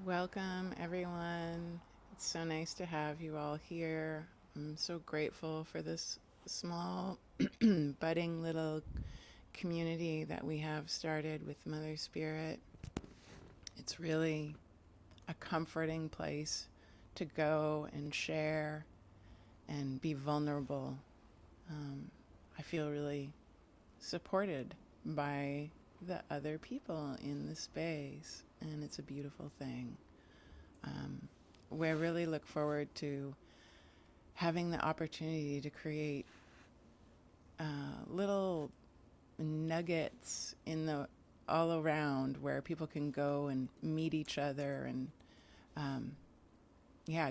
Welcome, everyone. It's so nice to have you all here. I'm so grateful for this small, budding little community that we have started with Mother Spirit. It's really a comforting place to go and share and be vulnerable. I feel really supported by the other people in the space, and it's a beautiful thing. We really look forward to having the opportunity to create little nuggets in the all around where people can go and meet each other and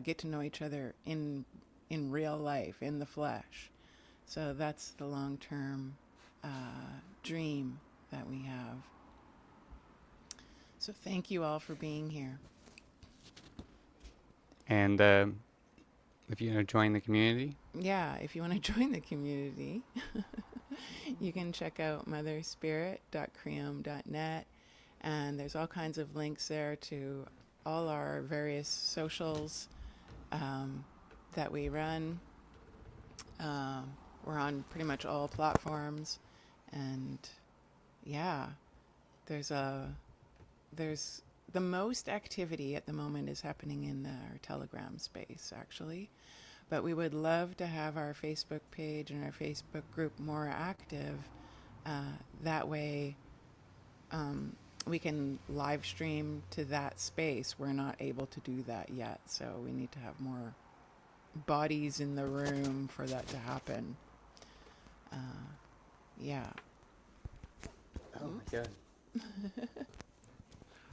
get to know each other in real life, in the flesh. So that's the long-term dream that we have. So thank you all for being here. And if you want to join the community, Yeah, if you want to join the community, you can check out motherspirit.creum.net, and there's all kinds of links there to all our various socials that we run. We're on pretty much all platforms, and yeah, there's the most activity at the moment is happening in our Telegram space, actually. But we would love to have our Facebook page and our Facebook group more active. That way, we can live stream to that space. We're not able to do that yet, so we need to have more bodies in the room for that to happen. Yeah. oh my god.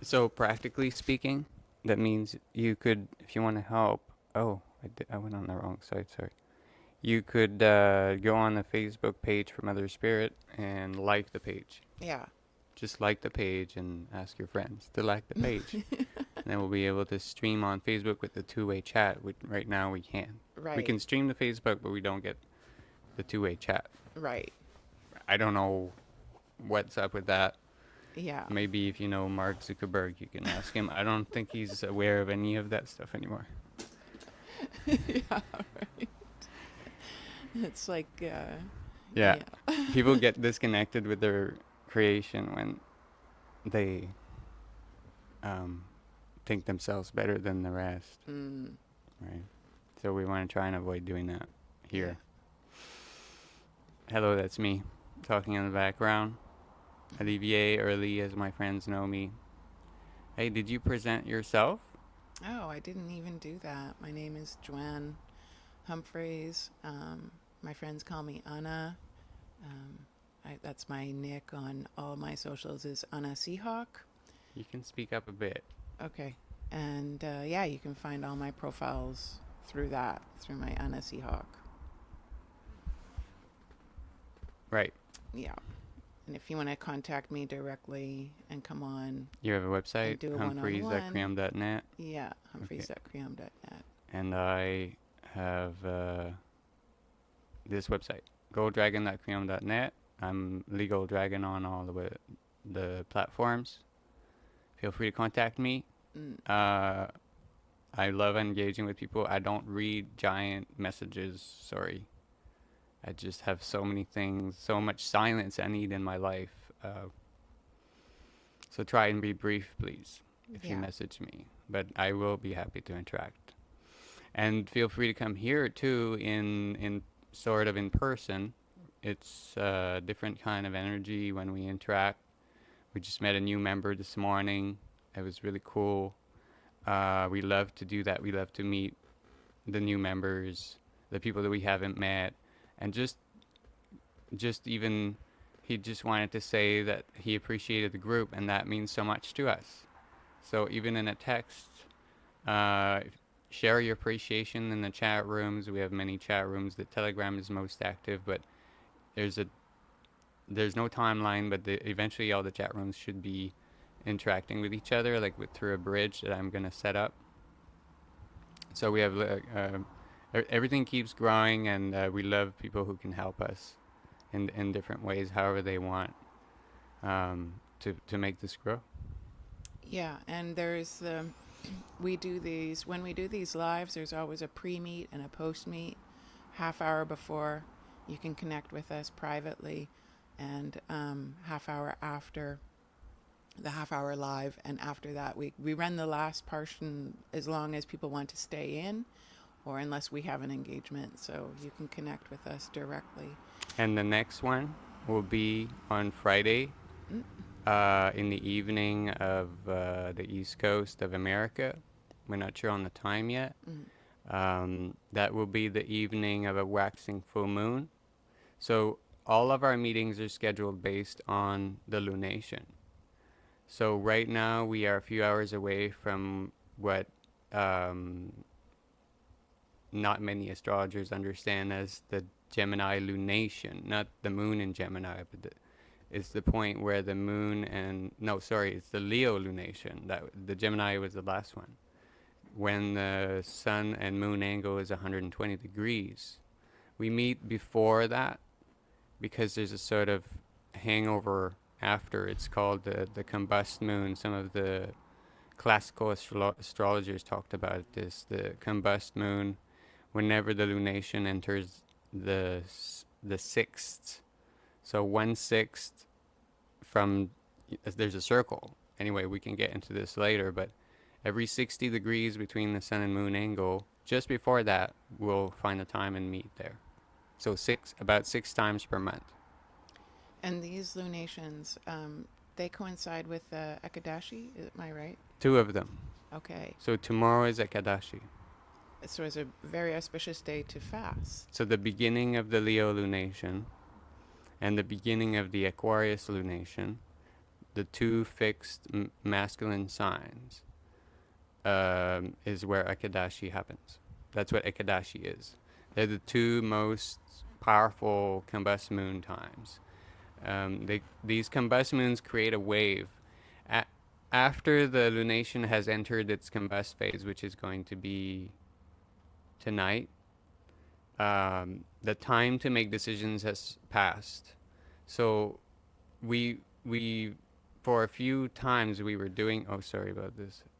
So practically speaking, that means you could, if you want to help. Oh, I went on the wrong side. Sorry. You could go on the Facebook page for Mother Spirit and like the page. Yeah. Just like the page and ask your friends to like the page. And then we'll be able to stream on Facebook with the two-way chat. Right now we can. Right. We can stream to Facebook, but we don't get the two-way chat. Right. I don't know what's up with that. Yeah. Maybe if you know Mark Zuckerberg, you can ask him. I don't think he's aware of any of that stuff anymore. Yeah, right. It's like, Yeah. People get disconnected with their creation when they think themselves better than the rest. Right. So we want to try and avoid doing that here. Hello, that's me talking in the background. Olivier, Early, as my friends know me. Hey, did you present yourself? Oh, I didn't even do that. My name is Joanne Humphreys. My friends call me Anna. That's my nick on all my socials is Anna Seahawk. You can speak up a bit. Okay. And you can find all my profiles through my Anna Seahawk. Right. Yeah. And if you want to contact me directly and come on. You have a website, humphreys.creum.net? Yeah, humphreys.creum.net. And I have this website, golddragon.creum.net. I'm Legal Dragon on all the platforms. Feel free to contact me. I love engaging with people. I don't read giant messages, sorry. I just have so many things, so much silence I need in my life. So try and be brief, please, if you message me. But I will be happy to interact. And feel free to come here, too, in sort of in person. It's a different kind of energy when we interact. We just met a new member this morning. It was really cool. We love to do that. We love to meet the new members, the people that we haven't met. And just even, he just wanted to say that he appreciated the group, and that means so much to us. So even in a text, share your appreciation in the chat rooms. We have many chat rooms. The Telegram is most active, but there's no timeline, but eventually all the chat rooms should be interacting with each other, like through a bridge that I'm going to set up. So we have everything keeps growing, and we love people who can help us in different ways, however they want, to make this grow. Yeah, and there's we do these, when we do these lives, there's always a pre-meet and a post-meet. Half hour before, you can connect with us privately, and half hour after the half hour live. And after that, we run the last portion as long as people want to stay in, or unless we have an engagement, so you can connect with us directly. And the next one will be on Friday in the evening of the East Coast of America. We're not sure on the time yet. That will be the evening of a waxing full moon. So all of our meetings are scheduled based on the lunation. So right now we are a few hours away from what not many astrologers understand as the Gemini lunation, not the moon in Gemini, but it's the point where the moon it's the Leo lunation. That the Gemini was the last one, when the sun and moon angle is 120 degrees. We meet before that because there's a sort of hangover after. It's called the combust moon. Some of the classical astrologers talked about this. The combust moon, whenever the lunation enters the sixth. So 1/6 from, there's a circle. Anyway, we can get into this later, but every 60 degrees between the sun and moon angle, just before that, we'll find a time and meet there. So about six times per month. And these lunations, they coincide with Ekadashi, am I right? 2 of them. Okay. So tomorrow is Ekadashi. So it's a very auspicious day to fast. So the beginning of the Leo lunation and the beginning of the Aquarius lunation, the 2 fixed masculine signs, is where Ekadashi happens. That's what Ekadashi is. They're the 2 most powerful combust moon times. These combust moons create a wave. After the lunation has entered its combust phase, which is going to be tonight, the time to make decisions has passed. So we for a few times we were doing,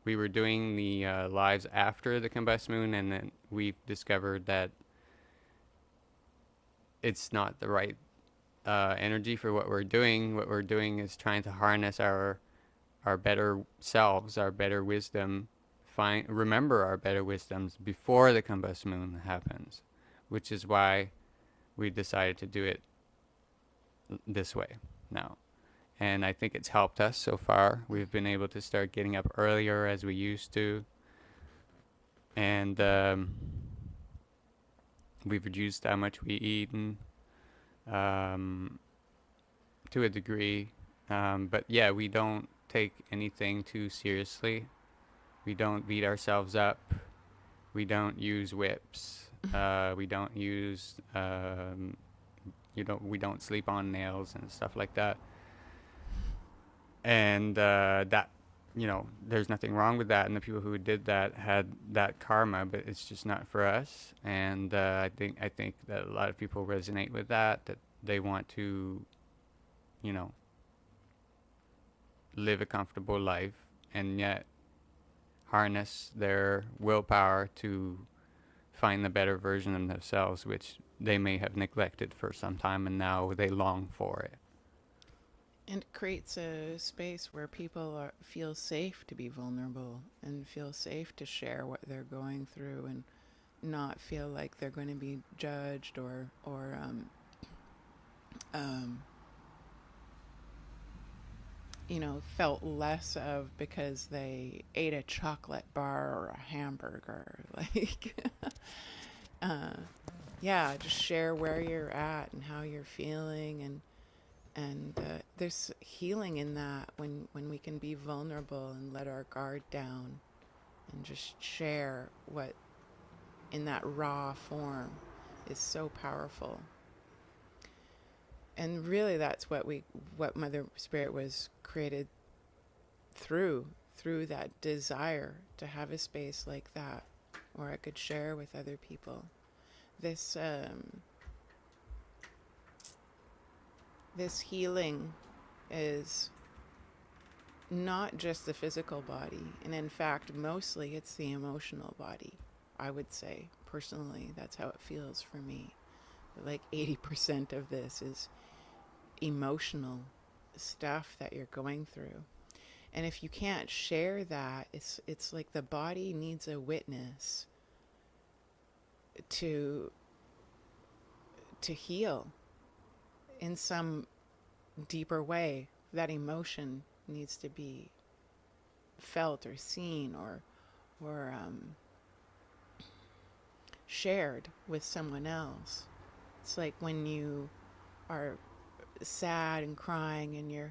we were doing the lives after the combust moon, and then we've discovered that it's not the right energy for what we're doing. What we're doing is trying to harness our better selves, our better wisdom, remember our better wisdoms before the combust moon happens, which is why we decided to do it this way now. And I think it's helped us so far. We've been able to start getting up earlier as we used to, and we've reduced how much we eat, and to a degree, but yeah, we don't take anything too seriously. We don't beat ourselves up. We don't use whips. We don't use we don't sleep on nails and stuff like that. And that, there's nothing wrong with that, and the people who did that had that karma, but it's just not for us. And I think that a lot of people resonate with that they want to, live a comfortable life and yet harness their willpower to find the better version of themselves, which they may have neglected for some time, and now they long for it. And it creates a space where people feel safe to be vulnerable and feel safe to share what they're going through, and not feel like they're going to be judged or felt less of because they ate a chocolate bar or a hamburger. Just share where you're at and how you're feeling, and there's healing in that when we can be vulnerable and let our guard down and just share what in that raw form is so powerful. And really that's what Mother Spirit was created through that desire to have a space like that where I could share with other people. This healing is not just the physical body. And in fact, mostly it's the emotional body, I would say. Personally, that's how it feels for me. Like 80% of this is emotional stuff that you're going through. And if you can't share that, it's like the body needs a witness to heal in some deeper way. That emotion needs to be felt or seen or shared with someone else. It's like when you are sad and crying and you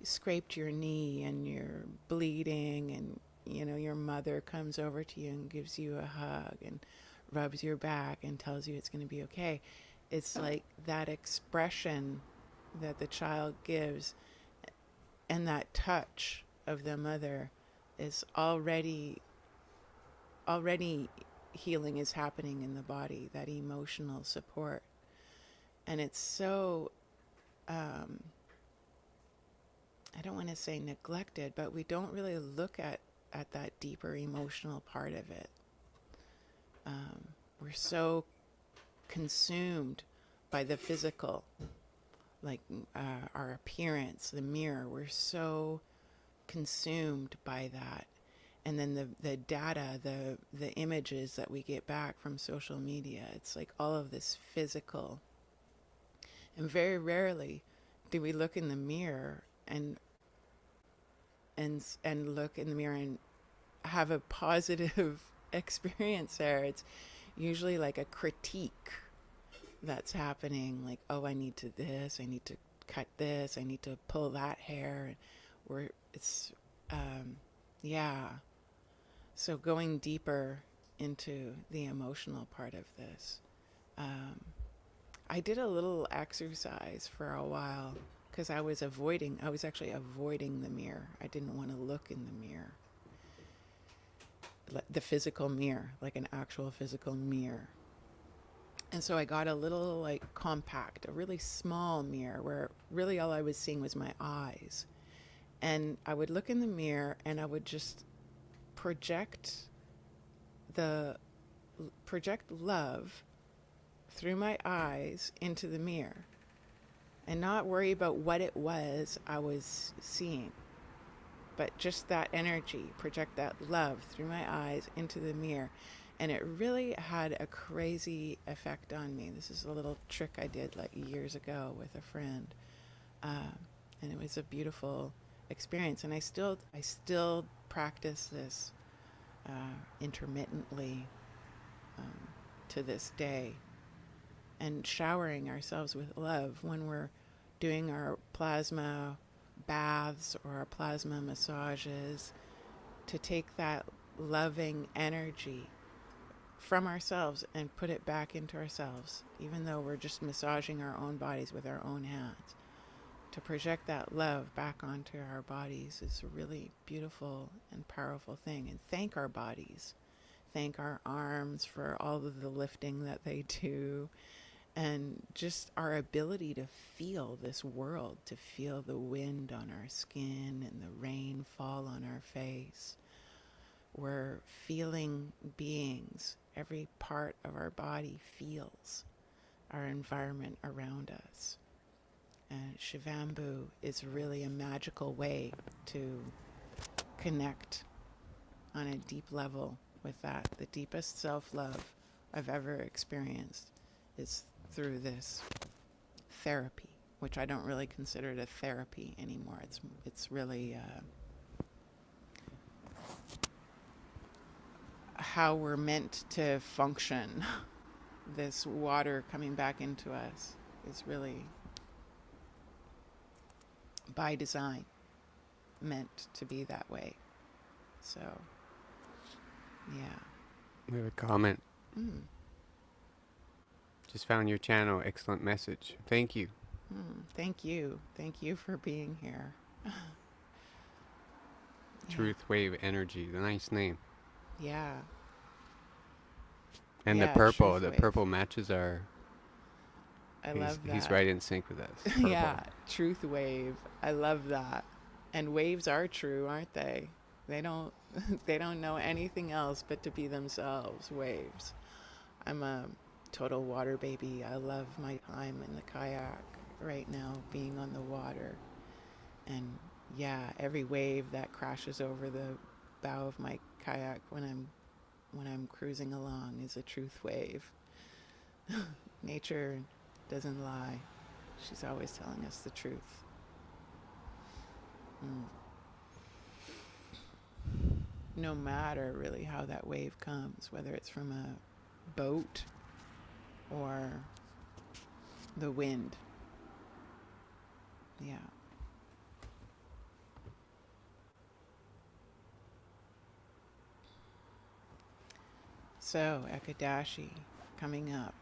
scraped your knee and you're bleeding, and your mother comes over to you and gives you a hug and rubs your back and tells you it's going to be okay. It's like that expression that the child gives, and that touch of the mother is already healing is happening in the body, that emotional support. And it's so I don't want to say neglected, but we don't really look at that deeper emotional part of it. We're so consumed by the physical, like our appearance, the mirror. We're so consumed by that. And then the data, the images that we get back from social media, it's like all of this physical. And very rarely do we look in the mirror and look in the mirror and have a positive experience there. It's usually like a critique that's happening, like, oh, I need to this, I need to cut this, I need to pull that hair, or it's yeah. So going deeper into the emotional part of this, I did a little exercise for a while because I was actually avoiding the mirror. I didn't want to look in the mirror, the physical mirror, like an actual physical mirror. And so I got a little like compact, a really small mirror where really all I was seeing was my eyes. And I would look in the mirror and I would just project love through my eyes into the mirror and not worry about what it was I was seeing, but just that energy, project that love through my eyes into the mirror. And it really had a crazy effect on me. This is a little trick I did like years ago with a friend. And it was a beautiful experience. And I still practice this intermittently to this day. And showering ourselves with love when we're doing our plasma baths or our plasma massages, to take that loving energy from ourselves and put it back into ourselves, even though we're just massaging our own bodies with our own hands. To project that love back onto our bodies is a really beautiful and powerful thing. And thank our bodies. Thank our arms for all of the lifting that they do. And just our ability to feel this world, to feel the wind on our skin and the rain fall on our face. We're feeling beings. Every part of our body feels our environment around us. And Shivambu is really a magical way to connect on a deep level with that. The deepest self-love I've ever experienced is through this therapy, which I don't really consider it a therapy anymore. It's really how we're meant to function. This water coming back into us is really by design meant to be that way. So, yeah. We have a comment. Just found your channel. Excellent message. Thank you. Thank you. Thank you for being here. Truth Wave Energy. The nice name. Yeah. And Yeah, the purple. Truth The Wave. purple matches our... I love that. He's right in sync with us. Purple. Yeah. Truth Wave. I love that. And waves are true, aren't they? They don't they don't know anything else but to be themselves, waves. I'm a total water baby. I love my time in the kayak right now, being on the water. And yeah, every wave that crashes over the bow of my kayak when I'm cruising along is a truth wave. Nature doesn't lie. She's always telling us the truth. Mm. No matter really how that wave comes, whether it's from a boat or the wind. Yeah. So, Ekadashi coming up.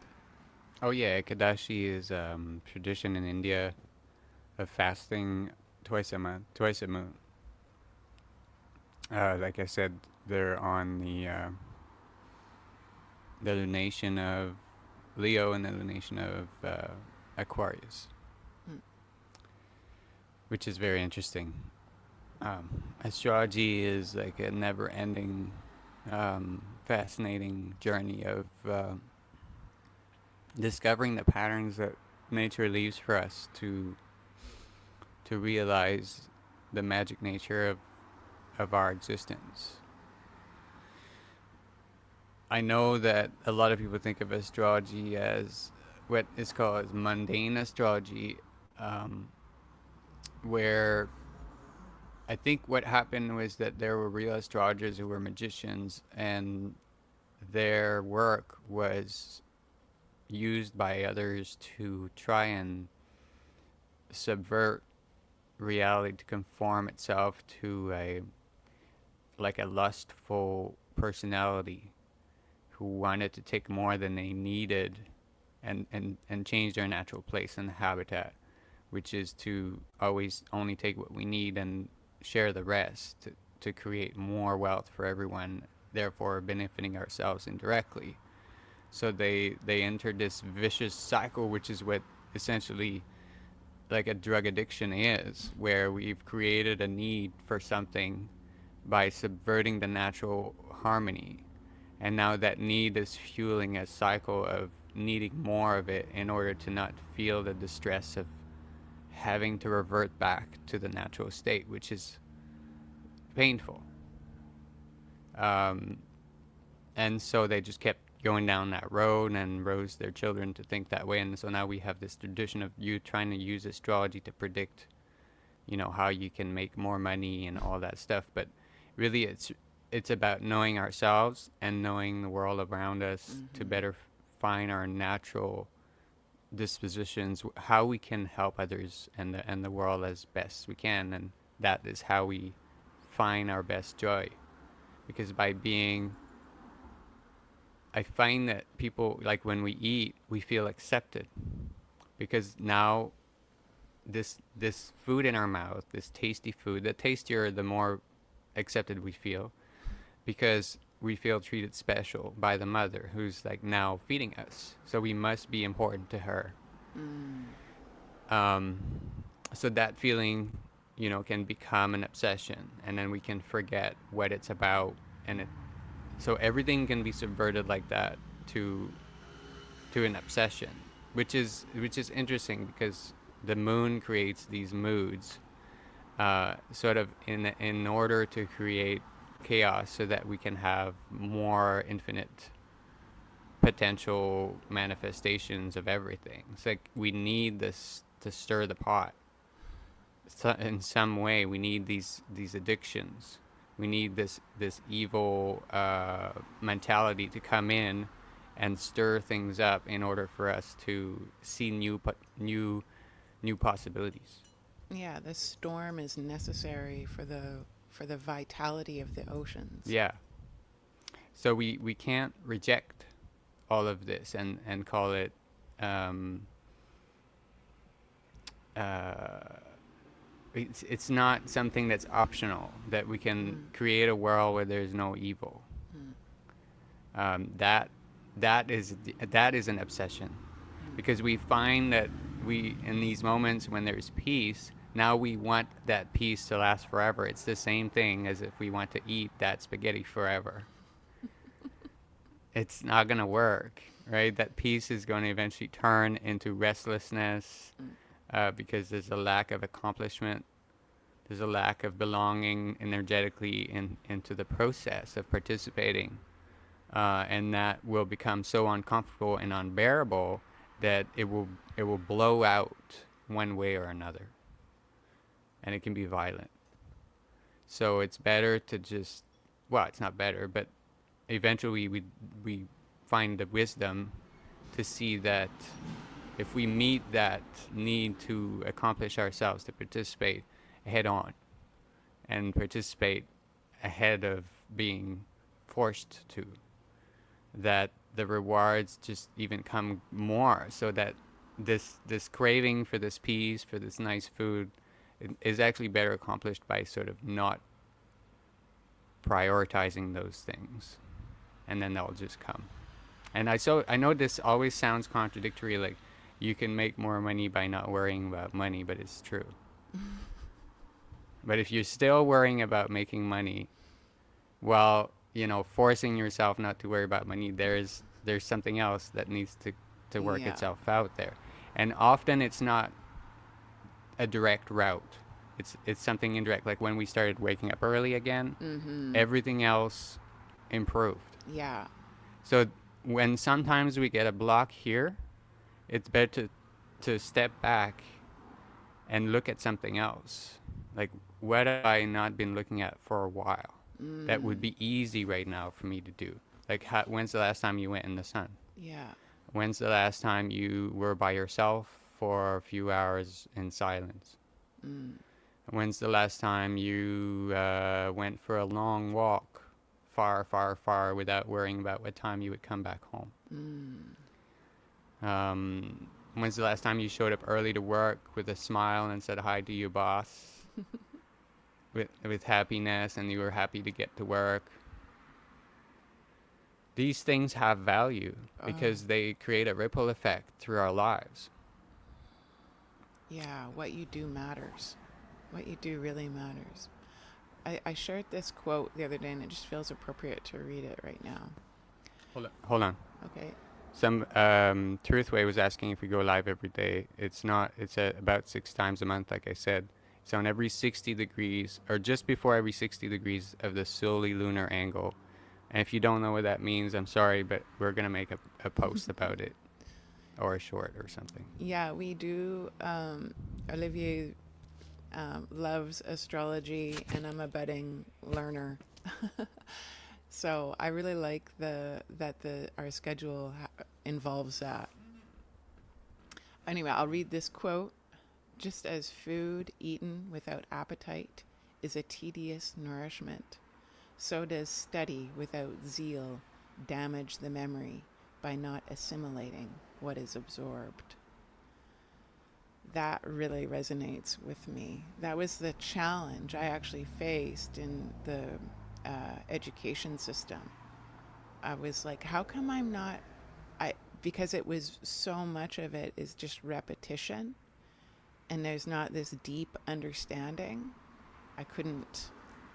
Oh yeah, Ekadashi is tradition in India of fasting twice a month, twice a moon. Like I said, they're on the lunation of Leo and the lunation of Aquarius, Mm. which is very interesting. Astrology is like a never-ending, fascinating journey of discovering the patterns that nature leaves for us to realize the magic nature of our existence. I know that a lot of people think of astrology as what is called as mundane astrology, where I think what happened was that there were real astrologers who were magicians, and their work was used by others to try and subvert reality to conform itself to a lustful personality who wanted to take more than they needed and change their natural place and habitat, which is to always only take what we need and share the rest to create more wealth for everyone, therefore benefiting ourselves indirectly. So they entered this vicious cycle, which is what essentially like a drug addiction is, where we've created a need for something by subverting the natural harmony. And now that need is fueling a cycle of needing more of it in order to not feel the distress of having to revert back to the natural state, which is painful. And so they just kept going down that road and rose their children to think that way. And so now we have this tradition of you trying to use astrology to predict, how you can make more money and all that stuff. But really it's about knowing ourselves and knowing the world around us to better find our natural dispositions, how we can help others and the world as best we can. And that is how we find our best joy. Because I find that people, like when we eat, we feel accepted. Because now this food in our mouth, this tasty food, the tastier, the more accepted we feel. Because we feel treated special by the mother who's like now feeding us. So we must be important to her. So that feeling, can become an obsession, and then we can forget what it's about. So everything can be subverted like that to an obsession, which is interesting because the moon creates these moods, sort of in order to create chaos, so that we can have more infinite potential manifestations of everything. It's like we need this to stir the pot. So in some way, we need these addictions. We need this evil mentality to come in and stir things up in order for us to see new possibilities. Yeah, the storm is necessary for the vitality of the oceans. Yeah. So we can't reject all of this and call it it's not something that's optional, that we can create a world where there's no evil. That is an obsession, because we find that we, in these moments when there's peace, now we want that peace to last forever. It's the same thing as if we want to eat that spaghetti forever. It's not going to work, right? That peace is going to eventually turn into restlessness because there's a lack of accomplishment. There's a lack of belonging energetically into the process of participating. And that will become so uncomfortable and unbearable that it will blow out one way or another. And it can be violent. So it's better to just, well, it's not better, but eventually we find the wisdom to see that if we meet that need to accomplish ourselves, to participate head on and participate ahead of being forced to, that the rewards just even come more, so that this craving for this peace, for this nice food, is actually better accomplished by sort of not prioritizing those things, and then they'll just come. And I know this always sounds contradictory, like you can make more money by not worrying about money, but it's true. But if you're still worrying about making money, well, forcing yourself not to worry about money, there's something else that needs to work itself out there. And often it's not a direct route. It's something indirect. Like when we started waking up early again, everything else improved. Yeah. So when sometimes we get a block here, it's better to step back and look at something else. Like, what have I not been looking at for a while? That would be easy right now for me to do. Like, when's the last time you went in the sun? Yeah. When's the last time you were by yourself for a few hours in silence? When's the last time you went for a long walk far, far, far without worrying about what time you would come back home? When's the last time you showed up early to work with a smile and said hi to your boss with happiness, and you were happy to get to work? These things have value because they create a ripple effect through our lives. Yeah, what you do matters. What you do really matters. I shared this quote the other day, and it just feels appropriate to read it right now. Hold on. Okay. Some Truthway was asking if we go live every day. It's not. It's about 6 times a month, like I said. It's on every 60 degrees, or just before every 60 degrees of the solely lunar angle. And if you don't know what that means, I'm sorry, but we're going to make a post about it, or a short or something. Yeah, we do. Olivier loves astrology, and I'm a budding learner. So I really like our schedule involves that. Anyway, I'll read this quote. Just as food eaten without appetite is a tedious nourishment, so does study without zeal damage the memory by not assimilating what is absorbed. That really resonates with me. That was the challenge I actually faced in the education system. I was like, how come I'm not, because it was so much of it is just repetition, and there's not this deep understanding. I couldn't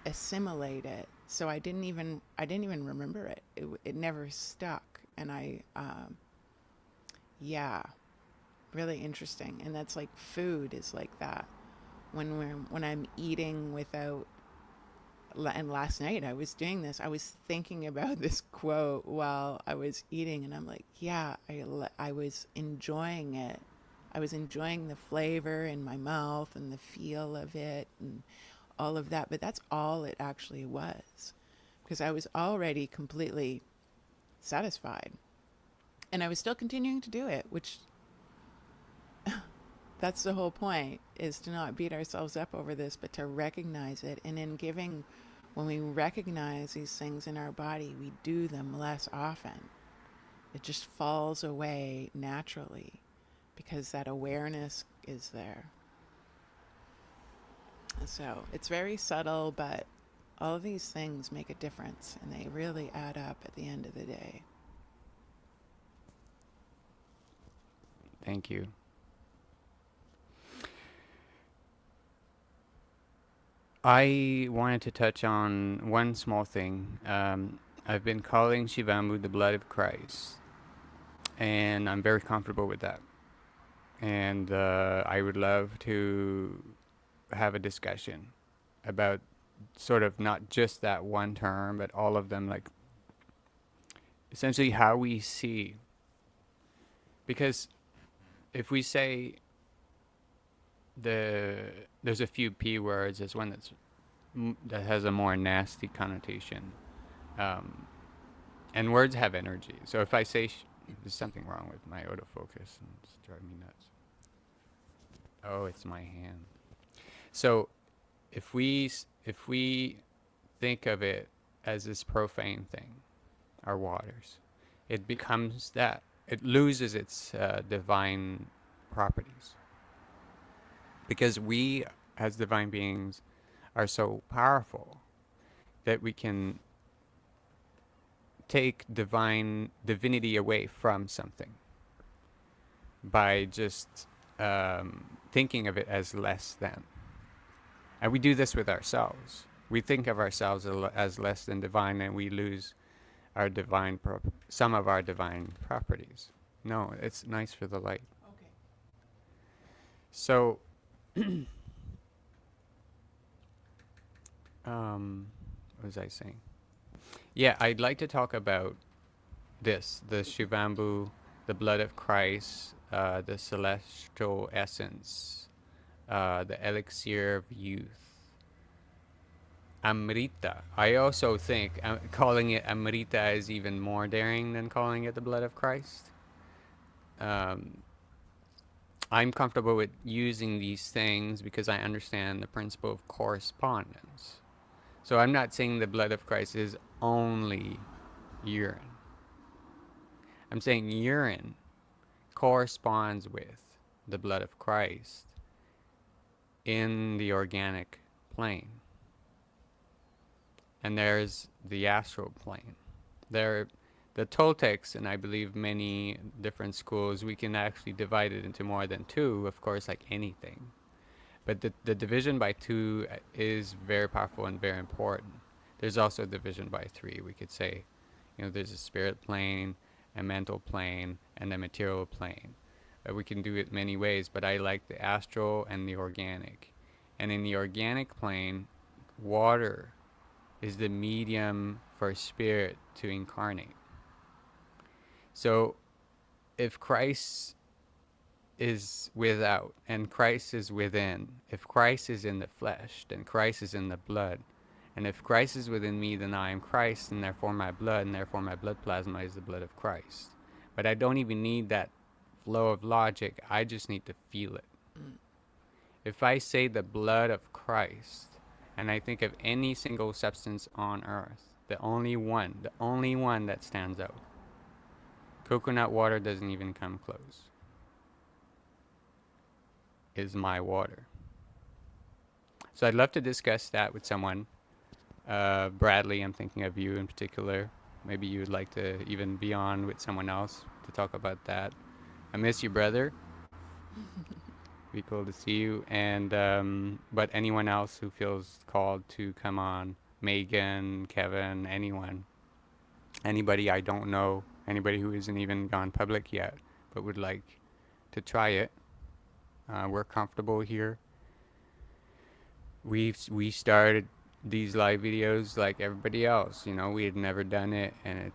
assimilate it, so I didn't even remember it. It never stuck, and really interesting. And that's like food is like that. When I'm eating without, and last night I was doing this. I was thinking about this quote while I was eating, and I'm like, yeah, I was enjoying it. I was enjoying the flavor in my mouth and the feel of it and all of that. But that's all it actually was, because I was already completely satisfied. And I was still continuing to do it, which that's the whole point, is to not beat ourselves up over this, but to recognize it. And when we recognize these things in our body, we do them less often. It just falls away naturally, because that awareness is there. So it's very subtle, but all of these things make a difference, and they really add up at the end of the day. Thank you. I wanted to touch on one small thing. I've been calling Shivambu the blood of Christ, and I'm very comfortable with that. And I would love to have a discussion about sort of not just that one term, but all of them, like essentially how we see. Because if we say there's a few P words, there's one that has a more nasty connotation, and words have energy. So if I say there's something wrong with my autofocus and it's driving me nuts. Oh, it's my hand. So if we think of it as this profane thing, our waters, it becomes that. It loses its divine properties. Because we, as divine beings, are so powerful that we can take divinity away from something by just thinking of it as less than. And we do this with ourselves. We think of ourselves as less than divine, and we lose our some of our divine properties. No, it's nice for the light. Okay. So, what was I saying? Yeah, I'd like to talk about this, the Shivambu, the blood of Christ, the celestial essence, the elixir of youth. Amrita. I also think calling it Amrita is even more daring than calling it the blood of Christ. I'm comfortable with using these things because I understand the principle of correspondence. So I'm not saying the blood of Christ is only urine. I'm saying urine corresponds with the blood of Christ in the organic plane. And there's the astral plane. The Toltecs, and I believe many different schools, we can actually divide it into more than two, of course, like anything. But the division by two is very powerful and very important. There's also a division by three. We could say, there's a spirit plane, a mental plane, and a material plane. We can do it many ways, but I like the astral and the organic. And in the organic plane, water is the medium for spirit to incarnate. So if Christ is without and Christ is within, if Christ is in the flesh, then Christ is in the blood. And if Christ is within me, then I am Christ, and therefore my blood, and therefore my blood plasma is the blood of Christ. But I don't even need that flow of logic. I just need to feel it. If I say the blood of Christ, and I think of any single substance on earth, the only one that stands out, coconut water doesn't even come close, is my water. So I'd love to discuss that with someone. Bradley, I'm thinking of you in particular. Maybe you would like to even be on with someone else to talk about that. I miss you, brother. Be cool to see you. And but anyone else who feels called to come on, Megan, Kevin, anybody I don't know, anybody who isn't even gone public yet, but would like to try it. We're comfortable here. We started these live videos like everybody else. We had never done it, and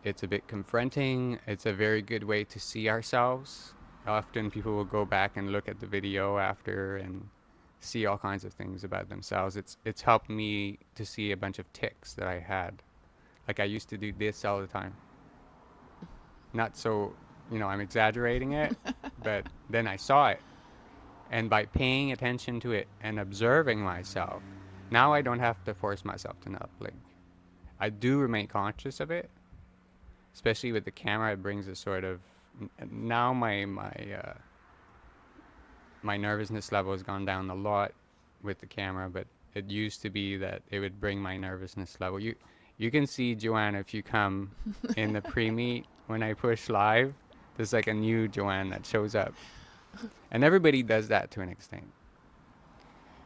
it's a bit confronting. It's a very good way to see ourselves. Often people will go back and look at the video after and see all kinds of things about themselves. It's helped me to see a bunch of tics that I had. Like I used to do this all the time. Not so, I'm exaggerating it, but then I saw it. And by paying attention to it and observing myself, now I don't have to force myself to not blink. I do remain conscious of it, especially with the camera. It brings a sort of, now my nervousness level has gone down a lot with the camera, but it used to be that it would bring my nervousness level. You can see Joanne if you come in the pre-meet when I push live. There's like a new Joanne that shows up. And everybody does that to an extent.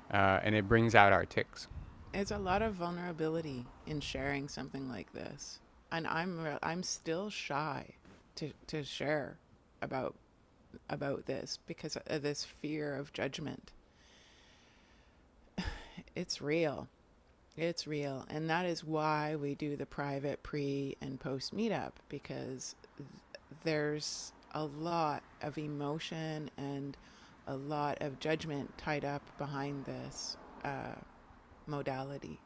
and it brings out our ticks. It's a lot of vulnerability in sharing something like this, and I'm still shy to share about this because of this fear of judgment. It's real. It's real. And that is why we do the private pre and post meetup, because there's a lot of emotion and a lot of judgment tied up behind this modality,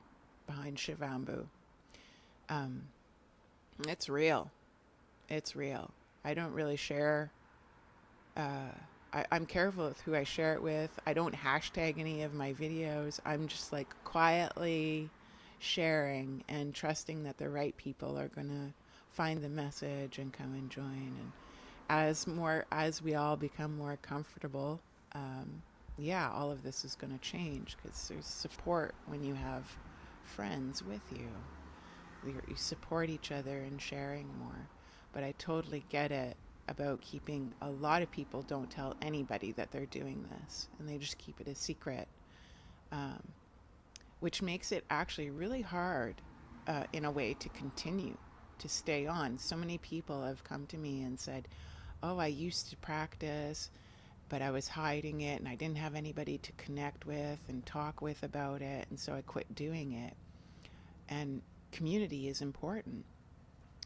behind Shivambu. It's real. It's real. I don't really share. I'm careful with who I share it with. I don't hashtag any of my videos. I'm just like quietly sharing and trusting that the right people are going to find the message and come and join. And as we all become more comfortable, yeah, all of this is going to change, because there's support when you have friends with you. You support each other and sharing more. But I totally get it about keeping. A lot of people don't tell anybody that they're doing this, and they just keep it a secret, which makes it actually really hard in a way to continue to stay on. So many people have come to me and said, oh, I used to practice, but I was hiding it and I didn't have anybody to connect with and talk with about it, and so I quit doing it. And community is important.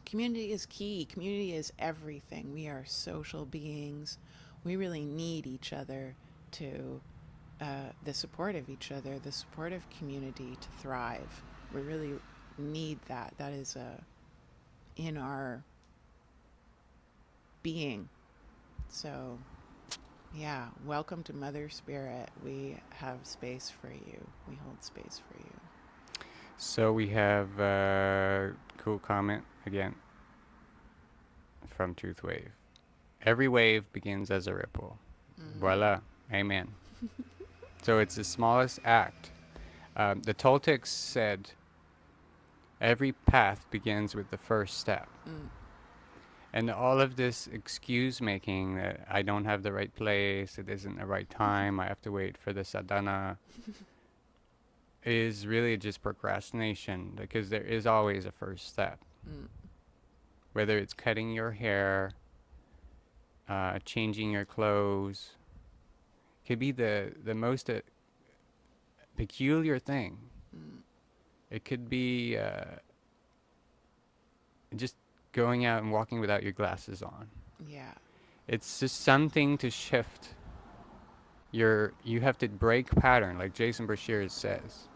Community is key. Community is everything. We are social beings. We really need each other to, the support of each other, the support of community to thrive. We really need that. That is in our being. So, yeah, welcome to Mother Spirit. We have space for you. We hold space for you. So we have a cool comment again from Truth Wave. Every wave begins as a ripple. Voila. Amen. So it's the smallest act. The Toltecs said every path begins with the first step. And all of this excuse making that I don't have the right place, it isn't the right time, I have to wait for the sadhana, is really just procrastination, because there is always a first step. Whether it's cutting your hair, changing your clothes, could be the most peculiar thing. It could be just going out and walking without your glasses on. Yeah. It's just something to shift. You have to break pattern, like Jason Bashir says.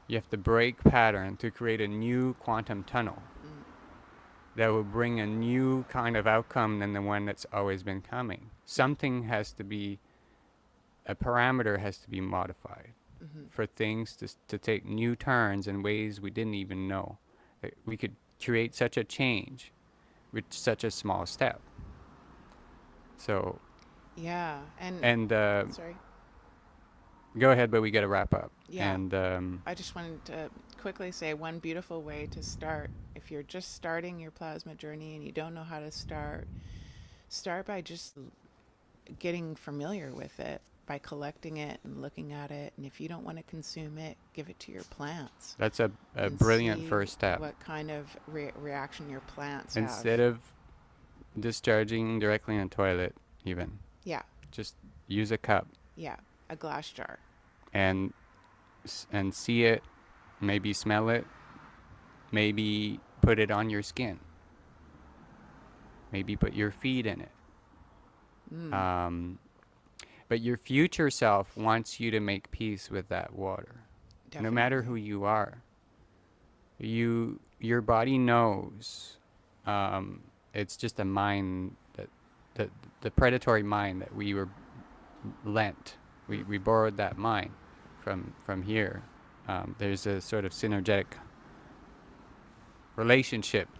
You have to break pattern to create a new quantum tunnel that will bring a new kind of outcome than the one that's always been coming. Something has to be, a parameter has to be modified for things to take new turns in ways we didn't even know. That we could create such a change with such a small step. So, yeah, and sorry. Go ahead, but we got to wrap up. Yeah. And I just wanted to quickly say one beautiful way to start. If you're just starting your plasma journey and you don't know how to start by just getting familiar with it, by collecting it and looking at it. And if you don't want to consume it, give it to your plants. That's a brilliant first step. What kind of reaction your plants Instead have. of discharging directly in a toilet, even. Yeah. Just use a cup. Yeah, a glass jar. And see it, maybe smell it, maybe put it on your skin, maybe put your feet in it. But your future self wants you to make peace with that water. Definitely. No matter who you are. Your body knows. It's just a mind that the predatory mind that we were lent. We borrowed that mind from here. There's a sort of synergetic relationship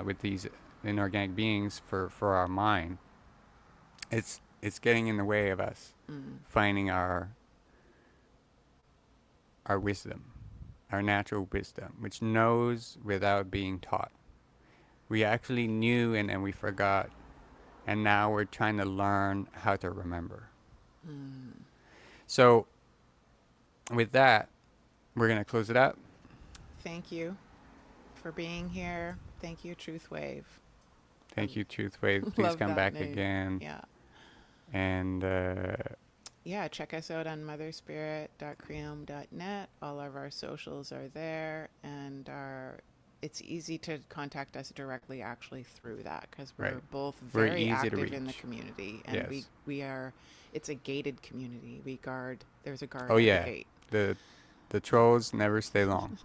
with these inorganic beings for our mind. It's getting in the way of us finding our wisdom, our natural wisdom, which knows without being taught. We actually knew and we forgot, and now we're trying to learn how to remember. So with that, we're going to close it up. Thank you for being here. Thank you, Truth Wave. Thank you, Truth Wave. Please Love come that back name. again. Yeah. And Yeah, check us out on motherspirit.creum.net. All of our socials are there, and it's easy to contact us directly actually through that, because we're right. both We're very easy to active in the reach. community, and Yes. we are, it's a gated community. There's a guard Oh at the yeah. gate. The trolls never stay long.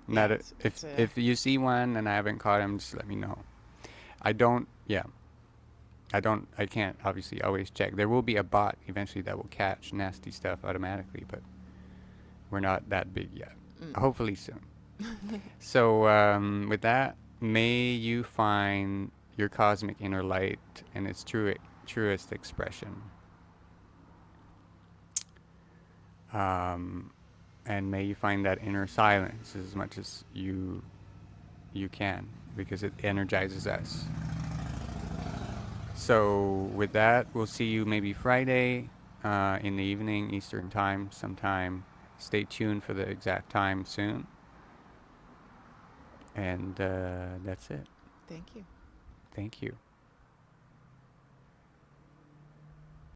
Not Yeah, a, if you see one and I haven't caught him, just let me know. I can't obviously always check. There will be a bot eventually that will catch nasty stuff automatically, but we're not that big yet. Hopefully soon. So with that, may you find your cosmic inner light and its truest expression. And may you find that inner silence as much as you can, because it energizes us. So with that, we'll see you maybe Friday in the evening, Eastern time sometime. Stay tuned for the exact time soon. And that's it. Thank you. Thank you.